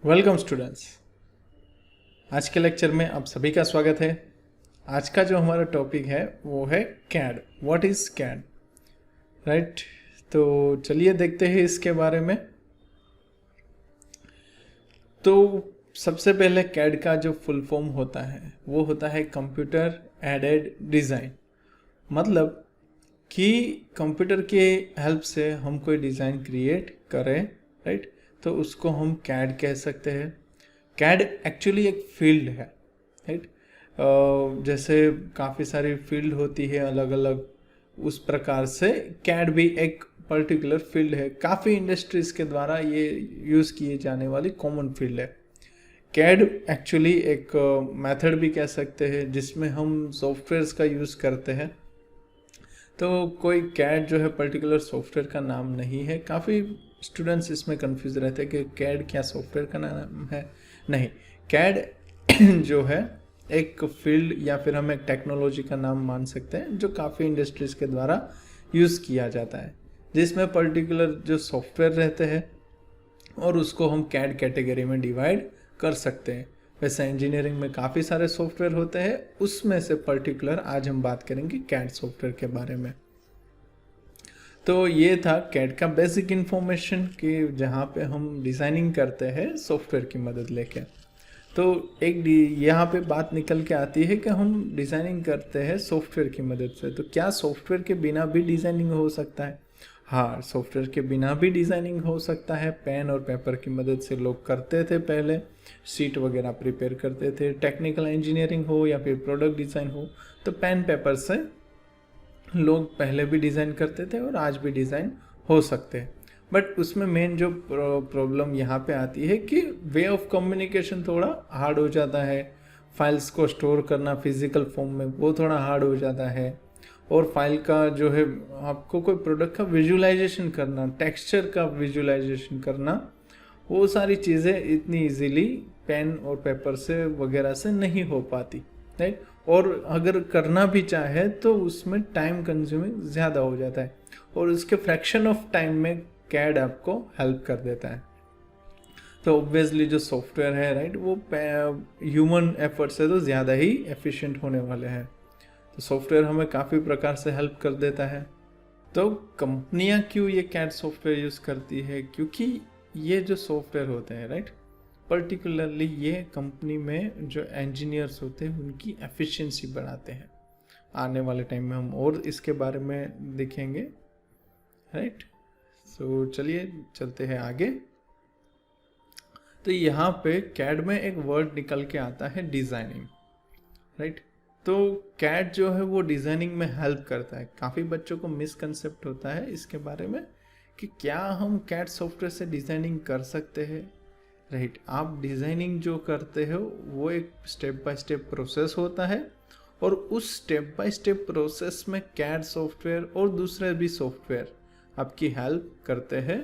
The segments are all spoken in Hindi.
Welcome students. आज के लेक्चर में आप सभी का स्वागत है। आज का जो हमारा टॉपिक है वो है CAD. What is CAD, right? तो चलिए देखते हैं इसके बारे में। तो सबसे पहले कैड का जो फुल फॉर्म होता है वो होता है कंप्यूटर एडेड डिज़ाइन। मतलब कि कंप्यूटर के हेल्प से हम कोई डिज़ाइन क्रिएट करें, राइट? तो उसको हम कैड कह सकते हैं। कैड एक्चुअली एक फील्ड है, राइट? जैसे काफ़ी सारी फील्ड होती है अलग अलग, उस प्रकार से कैड भी एक पर्टिकुलर फील्ड है। काफ़ी इंडस्ट्रीज के द्वारा ये यूज़ किए जाने वाली कॉमन फील्ड है। कैड एक्चुअली एक मेथड भी कह सकते हैं जिसमें हम सॉफ्टवेयर्स का यूज़ करते हैं। तो कोई कैड जो है पर्टिकुलर सॉफ्टवेयर का नाम नहीं है। काफ़ी स्टूडेंट्स इसमें कंफ्यूज रहते हैं कि कैड क्या सॉफ्टवेयर का नाम है। नहीं, कैड जो है एक फील्ड या फिर हम एक टेक्नोलॉजी का नाम मान सकते हैं जो काफ़ी इंडस्ट्रीज के द्वारा यूज़ किया जाता है, जिसमें पर्टिकुलर जो सॉफ्टवेयर रहते हैं और उसको हम कैड कैटेगरी में डिवाइड कर सकते हैं। वैसे इंजीनियरिंग में काफ़ी सारे सॉफ्टवेयर होते हैं, उसमें से पर्टिकुलर आज हम बात करेंगे कैड सॉफ्टवेयर के बारे में। तो ये था कैड का बेसिक इन्फॉर्मेशन कि जहाँ पे हम डिज़ाइनिंग करते हैं सॉफ्टवेयर की मदद लेके। तो एक यहाँ पे बात निकल के आती है कि हम डिज़ाइनिंग करते हैं सॉफ्टवेयर की मदद से, तो क्या सॉफ्टवेयर के बिना भी डिज़ाइनिंग हो सकता है? हाँ, सॉफ्टवेयर के बिना भी डिज़ाइनिंग हो सकता है। पेन और पेपर की मदद से लोग करते थे, पहले शीट वगैरह प्रिपेयर करते थे। टेक्निकल इंजीनियरिंग हो या फिर प्रोडक्ट डिज़ाइन हो, तो पेन पेपर से लोग पहले भी डिज़ाइन करते थे और आज भी डिज़ाइन हो सकते हैं। बट उसमें मेन जो प्रॉब्लम यहाँ पे आती है कि वे ऑफ कम्युनिकेशन थोड़ा हार्ड हो जाता है। फाइल्स को स्टोर करना फिजिकल फॉर्म में वो थोड़ा हार्ड हो जाता है। और फाइल का जो है आपको कोई प्रोडक्ट का विजुअलाइजेशन करना, टेक्सचर का विजुअलाइजेशन करना, वो सारी चीज़ें इतनी इजीली पेन और पेपर से वगैरह से नहीं हो पाती, राइट? और अगर करना भी चाहे तो उसमें टाइम कंज्यूमिंग ज़्यादा हो जाता है और उसके फ्रैक्शन ऑफ टाइम में कैड आपको हेल्प कर देता है। तो ऑब्वियसली जो सॉफ्टवेयर है, राइट, वो ह्यूमन एफर्ट से तो ज़्यादा ही एफिशिएंट होने वाले हैं। तो सॉफ्टवेयर हमें काफ़ी प्रकार से हेल्प कर देता है। तो कंपनियां क्यों ये कैड सॉफ्टवेयर यूज़ करती है? क्योंकि ये जो सॉफ्टवेयर होते हैं, राइट, पर्टिकुलरली ये कंपनी में जो इंजीनियर्स होते हैं उनकी एफिशिएंसी बढ़ाते हैं। आने वाले टाइम में हम और इसके बारे में देखेंगे, राइट? सो चलिए चलते हैं आगे। तो यहाँ पे कैड में एक वर्ड निकल के आता है डिज़ाइनिंग, राइट? तो कैड जो है वो डिज़ाइनिंग में हेल्प करता है। काफ़ी बच्चों को मिसकंसेप्ट होता है इसके बारे में कि क्या हम कैड सॉफ्टवेयर से डिज़ाइनिंग कर सकते हैं, राइट? आप डिज़ाइनिंग जो करते हो वो एक स्टेप बाय स्टेप प्रोसेस होता है और उस स्टेप बाय स्टेप प्रोसेस में कैड सॉफ्टवेयर और दूसरे भी सॉफ्टवेयर आपकी हेल्प करते हैं।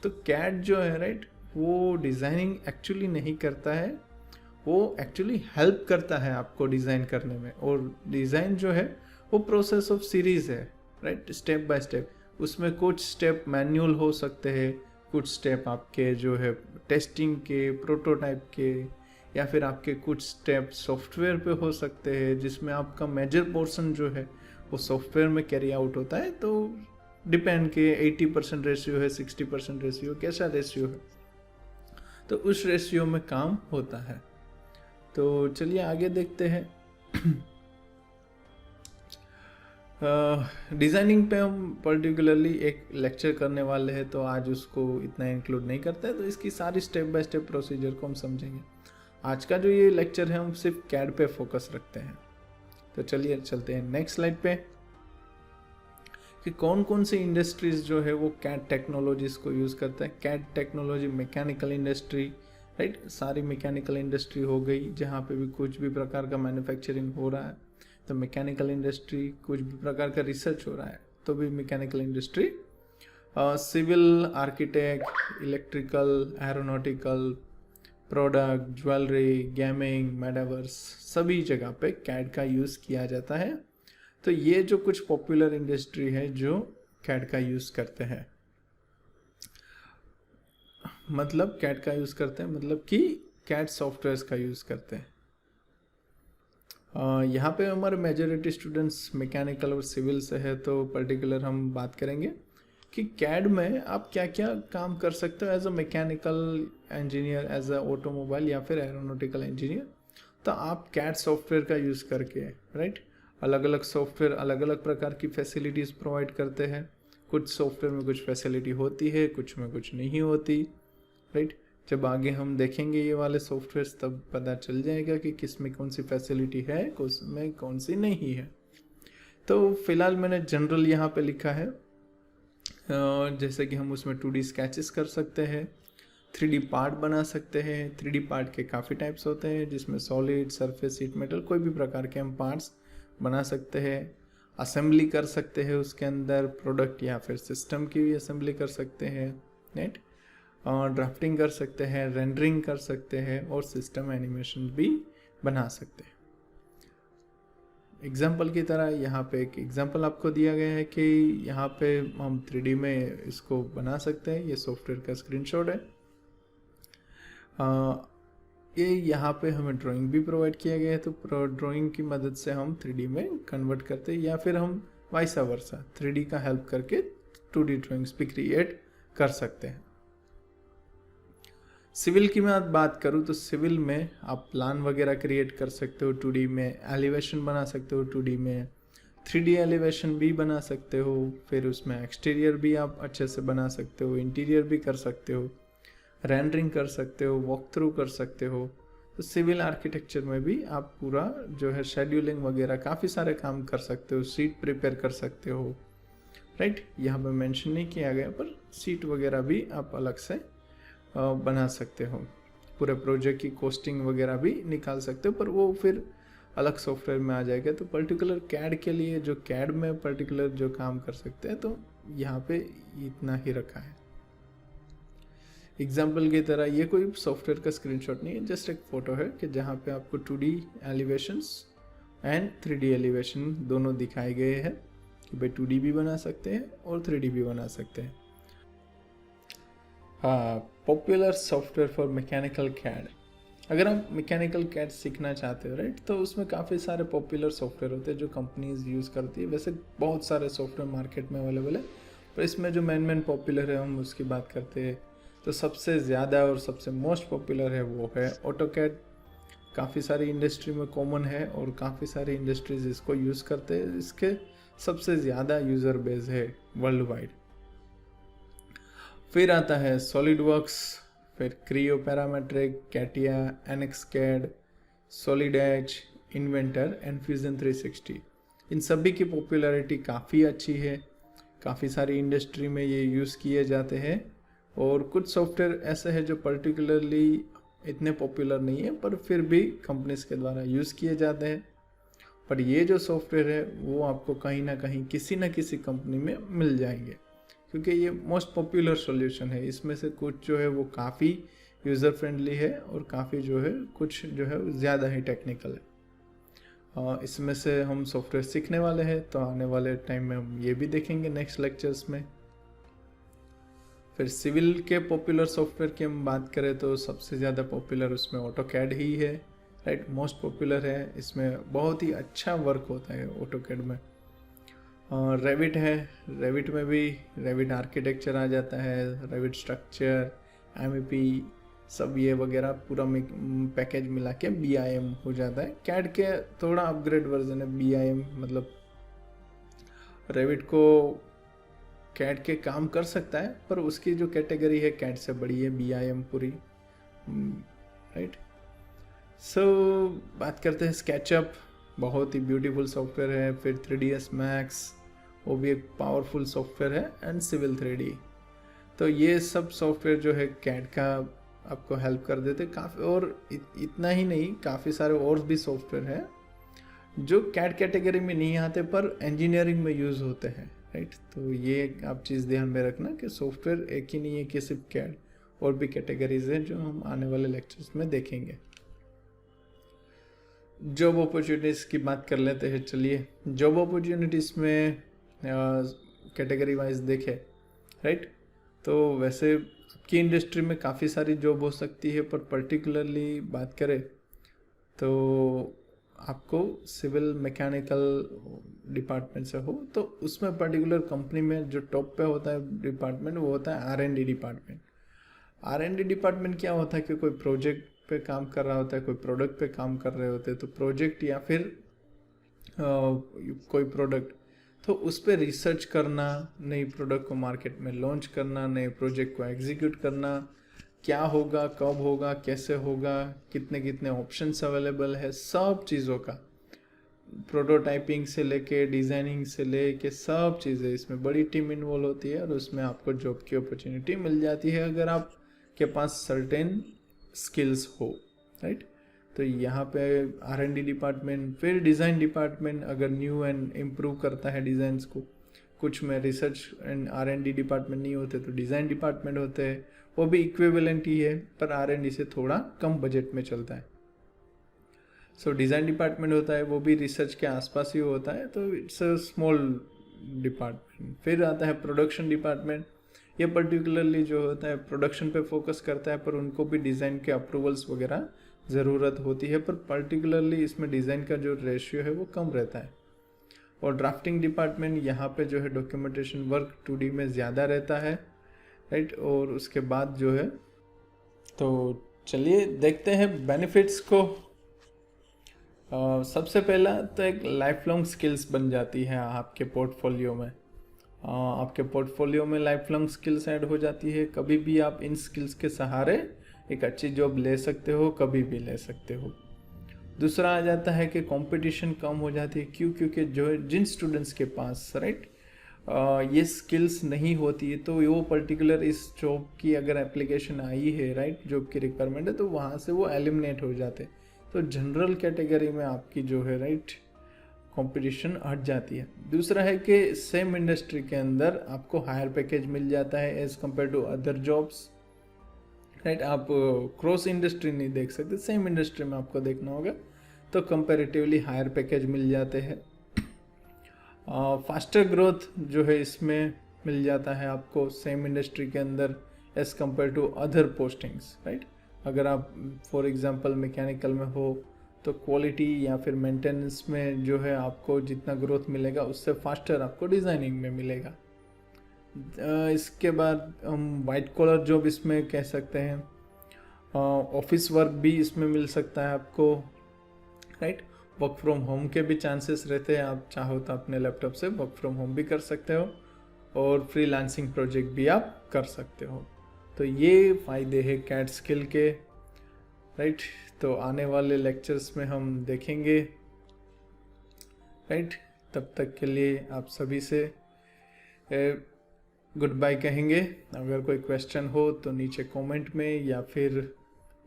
तो कैड जो है, राइट, वो डिज़ाइनिंग एक्चुअली नहीं करता है, वो एक्चुअली हेल्प करता है आपको डिज़ाइन करने में। और डिज़ाइन जो है वो प्रोसेस ऑफ सीरीज़ है, राइट, स्टेप बाय स्टेप। उसमें कुछ स्टेप मैनुअल हो सकते हैं, कुछ स्टेप आपके जो है टेस्टिंग के, प्रोटोटाइप के, या फिर आपके कुछ स्टेप सॉफ्टवेयर पे हो सकते हैं जिसमें आपका मेजर पोर्शन जो है वो सॉफ्टवेयर में कैरी आउट होता है। तो डिपेंड के 80% रेशियो है, 60% रेशियो, कैसा रेशियो है, तो उस रेशियो में काम होता है। तो चलिए आगे देखते हैं। डिज़ाइनिंग पे हम पर्टिकुलरली एक लेक्चर करने वाले हैं, तो आज उसको इतना इंक्लूड नहीं करते हैं, तो इसकी सारी स्टेप बाय स्टेप प्रोसीजर को हम समझेंगे। आज का जो ये लेक्चर है हम सिर्फ कैड पे फोकस रखते हैं। तो चलिए चलते हैं नेक्स्ट स्लाइड पे कि कौन कौन सी इंडस्ट्रीज जो है वो कैड टेक्नोलॉजीज को यूज़ करता है। CAD technology mechanical industry, right, सारी मैकेनिकल इंडस्ट्री हो गई जहाँ पे भी कुछ भी प्रकार का मैन्युफैक्चरिंग हो रहा है तो मैकेनिकल इंडस्ट्री, कुछ भी प्रकार का रिसर्च हो रहा है तो भी mechanical industry, civil, architect, electrical, aeronautical, product, jewellery, gaming, metaverse, सभी जगह पे कैड का यूज़ किया जाता है। तो ये जो कुछ पॉपुलर इंडस्ट्री है जो कैड का यूज़ करते हैं। मतलब कैड का यूज़ करते हैं, मतलब कि कैड सॉफ्टवेयर्स का यूज़ करते हैं। यहाँ पे हमारे मेजॉरिटी स्टूडेंट्स मैकेनिकल और सिविल से है, तो पर्टिकुलर हम बात करेंगे कि कैड में आप क्या क्या काम कर सकते हो as a mechanical engineer, as a automobile या फिर एरोनॉटिकल इंजीनियर। तो आप कैड सॉफ्टवेयर का यूज़ करके, राइट, अलग अलग सॉफ्टवेयर अलग अलग प्रकार की फैसिलिटीज़ प्रोवाइड करते हैं। कुछ सॉफ्टवेयर में कुछ फैसिलिटी होती है, कुछ में कुछ नहीं होती, राइट। जब आगे हम देखेंगे ये वाले सॉफ्टवेयर्स तब पता चल जाएगा कि किस में कौन सी फैसिलिटी है, किस में कौन सी नहीं है। तो फिलहाल मैंने जनरल यहाँ पे लिखा है, जैसे कि हम उसमें 2D स्केचेस कर सकते हैं, 3D पार्ट बना सकते हैं। 3D पार्ट के काफ़ी टाइप्स होते हैं, जिसमें सॉलिड, सरफेस, शीट मेटल, कोई भी प्रकार के हम पार्ट्स बना सकते हैं। असेंबली कर सकते हैं, उसके अंदर प्रोडक्ट या फिर सिस्टम की भी असेंबली कर सकते हैं, राइट। ड्राफ्टिंग कर सकते हैं, रेंडरिंग कर सकते हैं और सिस्टम एनिमेशन भी बना सकते हैं। एग्जाम्पल की तरह यहाँ पे एक एग्जाम्पल आपको दिया गया है कि यहाँ पे हम 3D में इसको बना सकते हैं। ये सॉफ्टवेयर का स्क्रीनशॉट है। ये यहाँ पे हमें ड्राइंग भी प्रोवाइड किया गया है, तो ड्राइंग की मदद से हम 3D में कन्वर्ट करते हैं, या फिर हम वाइसा वर्सा 3D का हेल्प करके 2D ड्राइंग्स भी क्रिएट कर सकते हैं। सिविल की मैं बात करूँ तो सिविल में आप प्लान वगैरह क्रिएट कर सकते हो 2D में, एलिवेशन बना सकते हो 2D में, 3D एलिवेशन भी बना सकते हो, फिर उसमें एक्सटीरियर भी आप अच्छे से बना सकते हो, इंटीरियर भी कर सकते हो, रेंडरिंग कर सकते हो, वॉक थ्रू कर सकते हो। तो सिविल आर्किटेक्चर में भी आप पूरा जो है शेड्यूलिंग वगैरह काफ़ी सारे काम कर सकते हो, सीट प्रिपेयर कर सकते हो, राइट। यहाँ पे मेंशन नहीं किया गया, पर सीट वगैरह भी आप अलग से बना सकते हो। पूरे प्रोजेक्ट की कॉस्टिंग वगैरह भी निकाल सकते हो, पर वो फिर अलग सॉफ्टवेयर में आ जाएगा। तो पर्टिकुलर कैड के लिए जो कैड में पर्टिकुलर जो काम कर सकते हैं, तो यहाँ पे इतना ही रखा है। एग्जाम्पल की तरह ये कोई सॉफ्टवेयर का स्क्रीनशॉट नहीं है, जस्ट एक फ़ोटो है कि जहाँ पे आपको 2D elevations and 3D elevation दोनों दिखाए गए हैं कि भाई 2D भी बना सकते हैं और 3D भी बना सकते हैं। Popular software for mechanical CAD. अगर आप मैकेनिकल कैड सीखना चाहते हो, राइट, तो उसमें काफ़ी सारे पॉपुलर सॉफ्टवेयर होते हैं जो कंपनीज यूज़ करती है। वैसे बहुत सारे सॉफ्टवेयर मार्केट में अवेलेबल है, पर इसमें जो मेन पॉपुलर है हम उसकी बात करते हैं। तो सबसे ज़्यादा और सबसे मोस्ट पॉपुलर है वो है ऑटोकैड। काफ़ी सारी इंडस्ट्री में कॉमन है और काफ़ी सारी इंडस्ट्रीज इसको यूज़ करते हैं। इसके सबसे ज़्यादा यूज़र बेस है वर्ल्ड वाइड। फिर आता है सॉलिडवर्क्स, फिर Creo Parametric, Catia, NX CAD, Solid Edge, Inventor and Fusion 360। इन सभी की पॉपुलैरिटी काफ़ी अच्छी है, काफ़ी सारी इंडस्ट्री में ये यूज़ किए जाते हैं। और कुछ सॉफ्टवेयर ऐसे हैं जो पर्टिकुलरली इतने पॉपुलर नहीं है, पर फिर भी कंपनीज के द्वारा यूज़ किए जाते हैं। पर ये जो सॉफ्टवेयर है वो आपको कहीं ना कहीं किसी न किसी कंपनी में मिल जाएंगे, क्योंकि ये मोस्ट पॉपुलर सॉल्यूशन है। इसमें से कुछ जो है वो काफ़ी यूज़र फ्रेंडली है और काफ़ी जो है कुछ जो है ज़्यादा ही टेक्निकल है। इसमें से हम सॉफ्टवेयर सीखने वाले हैं, तो आने वाले टाइम में हम ये भी देखेंगे नेक्स्ट लेक्चर्स में। फिर सिविल के पॉपुलर सॉफ्टवेयर की हम बात करें तो सबसे ज़्यादा पॉपुलर उसमें ऑटोकैड ही है, राइट, मोस्ट पॉपुलर है। इसमें बहुत ही अच्छा वर्क होता है ऑटोकैड में। रेविट है, रेविट में भी रेविट आर्किटेक्चर आ जाता है, रेविट स्ट्रक्चर, एमईपी, सब ये वगैरह पूरा पैकेज मिला के BIM हो जाता है। कैड के थोड़ा अपग्रेड वर्जन है BIM, मतलब रेविट को कैड के काम कर सकता है, पर उसकी जो कैटेगरी है कैड से बड़ी है BIM पूरी, राइट। सो बात करते हैं स्केचअप, बहुत ही ब्यूटीफुल सॉफ्टवेयर है। फिर 3ds Max, वो भी एक पावरफुल सॉफ्टवेयर है, एंड सिविल 3D। तो ये सब सॉफ्टवेयर जो है कैड का आपको हेल्प कर देते काफ़ी। और इतना ही नहीं, काफ़ी सारे और भी सॉफ्टवेयर हैं जो कैड कैटेगरी में नहीं आते पर इंजीनियरिंग में यूज़ होते हैं, राइट। तो ये आप चीज़ ध्यान में रखना कि सॉफ्टवेयर एक ही नहीं है कि सिर्फ कैड, और भी कैटेगरीज हैं जो हम आने वाले लेक्चर्स में देखेंगे। जॉब अपॉर्चुनिटीज़ की बात कर लेते हैं। चलिए, जॉब अपॉर्चुनिटीज़ में कैटेगरी वाइज देखें, राइट, तो वैसे आपकी इंडस्ट्री में काफ़ी सारी जॉब हो सकती है, पर पर्टिकुलरली बात करें तो आपको सिविल मैकेनिकल डिपार्टमेंट से हो तो उसमें पर्टिकुलर कंपनी में जो टॉप पे होता है डिपार्टमेंट वो होता है R&D डिपार्टमेंट। R&D डिपार्टमेंट क्या होता है कि कोई प्रोजेक्ट पे काम कर रहा होता है, कोई प्रोडक्ट पे काम कर रहे होते हैं, तो प्रोजेक्ट या फिर कोई प्रोडक्ट, तो उस पर रिसर्च करना, नई प्रोडक्ट को मार्केट में लॉन्च करना, नए प्रोजेक्ट को एग्जीक्यूट करना, क्या होगा, कब होगा, कैसे होगा, कितने कितने ऑप्शंस अवेलेबल है, सब चीज़ों का प्रोटोटाइपिंग से लेके डिज़ाइनिंग से लेके सब चीज़ें, इसमें बड़ी टीम इन्वॉल्व होती है और उसमें आपको जॉब की अपॉर्चुनिटी मिल जाती है अगर आपके पास सर्टेन स्किल्स हो, राइट। तो यहाँ पे R&D डिपार्टमेंट, फिर डिज़ाइन डिपार्टमेंट अगर न्यू एंड इम्प्रूव करता है डिज़ाइंस को। कुछ में रिसर्च एंड R&D डिपार्टमेंट नहीं होते तो डिज़ाइन डिपार्टमेंट होते हैं, वो भी इक्विवेलेंट ही है पर R&D से थोड़ा कम बजट में चलता है। सो डिज़ाइन डिपार्टमेंट होता है, वो भी रिसर्च के आसपास ही होता है, तो इट्स अ स्मॉल डिपार्टमेंट। फिर आता है प्रोडक्शन डिपार्टमेंट, ये पर्टिकुलरली जो होता है प्रोडक्शन पे फोकस करता है, पर उनको भी डिज़ाइन के अप्रूवल्स वगैरह ज़रूरत होती है, पर पर्टिकुलरली इसमें डिज़ाइन का जो रेशियो है वो कम रहता है। और ड्राफ्टिंग डिपार्टमेंट, यहाँ पे जो है डॉक्यूमेंटेशन वर्क 2D में ज़्यादा रहता है, राइट। और उसके बाद जो है, तो चलिए देखते हैं बेनिफिट्स को। सबसे पहला तो एक लाइफ लॉन्ग स्किल्स बन जाती है आपके पोर्टफोलियो में। आपके पोर्टफोलियो में लाइफ लॉन्ग स्किल्स ऐड हो जाती है, कभी भी आप इन स्किल्स के सहारे एक अच्छी जॉब ले सकते हो, कभी भी ले सकते हो। दूसरा आ जाता है कि कंपटीशन कम हो जाती है, क्योंकि जो जिन स्टूडेंट्स के पास, राइट, ये स्किल्स नहीं होती है, तो वो पर्टिकुलर इस जॉब की अगर एप्लीकेशन आई है, राइट, जॉब की रिक्वायरमेंट है, तो वहाँ से वो एलिमिनेट हो जाते। तो जनरल कैटेगरी में आपकी जो है, राइट, कंपटीशन हट जाती है। दूसरा है कि सेम इंडस्ट्री के अंदर आपको हायर पैकेज मिल जाता है as compare to other jobs, right. आप क्रॉस इंडस्ट्री नहीं देख सकते, सेम इंडस्ट्री में आपको देखना होगा, तो कंपैरेटिवली हायर पैकेज मिल जाते हैं। फास्टर ग्रोथ जो है इसमें मिल जाता है आपको सेम इंडस्ट्री के अंदर as compare to other postings, right. अगर आप फॉर एग्जांपल मैकेनिकल में हो तो क्वालिटी या फिर मेंटेनेंस में जो है आपको जितना ग्रोथ मिलेगा उससे फास्टर आपको डिज़ाइनिंग में मिलेगा। इसके बाद हम वाइट कॉलर जॉब इसमें कह सकते हैं, ऑफिस वर्क भी इसमें मिल सकता है आपको, राइट। वर्क फ्रॉम होम के भी चांसेस रहते हैं, आप चाहो तो अपने लैपटॉप से वर्क फ्रॉम होम भी कर सकते हो और फ्रीलांसिंग प्रोजेक्ट भी आप कर सकते हो। तो ये फ़ायदे हैं कैड स्किल के, राइट। तो आने वाले लेक्चर्स में हम देखेंगे, राइट। तब तक के लिए आप सभी से गुड बाय कहेंगे। अगर कोई क्वेश्चन हो तो नीचे कमेंट में या फिर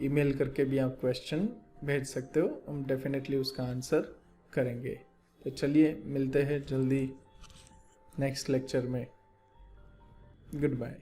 ईमेल करके भी आप क्वेश्चन भेज सकते हो, हम डेफिनेटली उसका आंसर करेंगे। तो चलिए मिलते हैं जल्दी नेक्स्ट लेक्चर में। Good bye.